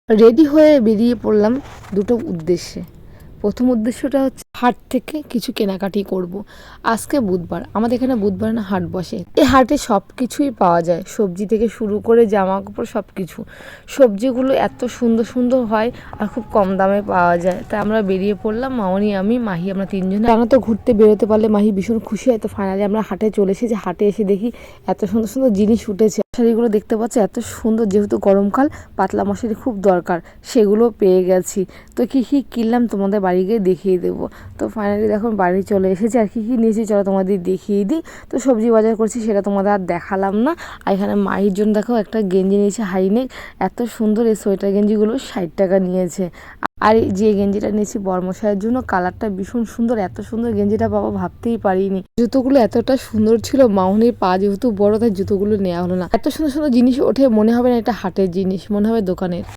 Ready হয়ে বেরিয়ে পড়লাম দুটো উদ্দেশ্যে। প্রথম উদ্দেশ্যটা হচ্ছে হাট থেকে কিছু কেনাকাটি করব। আজকে বুধবার, আমাদের এখানে বুধবার না হাট বসে। এই হাটে সব কিছুই পাওয়া যায়, সবজি থেকে শুরু করে জামা কাপড় সব কিছু। সবজিগুলো এত সুন্দর সুন্দর হয় আর খুব কম দামে পাওয়া যায়। তাই আমরা বেরিয়ে পড়লাম, মামনি, আমি, মাহি, আমরা তিনজনে। আমরা তো ঘুরতে বেরোতে পারলে মাহি ভীষণ খুশি হয়। তো ফাইনালি আমরা হাটে চলে এসেছি। হাটে এসে দেখি এত সুন্দর সুন্দর জিনিস উঠেছে। মশারিগুলো দেখতে পাচ্ছি এত সুন্দর, যেহেতু গরমকাল পাতলা মশারি খুব দরকার, সেগুলো পেয়ে গেছি। তো কী কী কিনলাম তোমাদের বাড়ি গিয়ে দেখিয়ে দেবো। তো ফাইনালি দেখো বাড়ি চলে এসেছি। আর কী কী নিয়েছি চলো তোমাদের দেখিয়ে দিই। তো সবজি বাজার করছি, সেটা তোমাদের আর দেখালাম না। আর এখানে মাহির জন্য দেখো একটা গেঞ্জি নিয়েছে হাইনেক, এত সুন্দর। এই সোয়েটার গেঞ্জিগুলো 60 টাকা নিয়েছে। আর এই যে গেঞ্জিটা নিয়েছি বর্মশাইয়ের জন্য, কালারটা ভীষণ সুন্দর। এত সুন্দর গেঞ্জিটা বাবা ভাবতেই পারিনি। জুতোগুলো এতটা সুন্দর ছিল, মামনির পা যেহেতু বড় তাই জুতোগুলো নেওয়া হলো না। এত সুন্দর সুন্দর জিনিস ওঠে, মনে হবে না এটা হাটের জিনিস, মনে হবে দোকানের।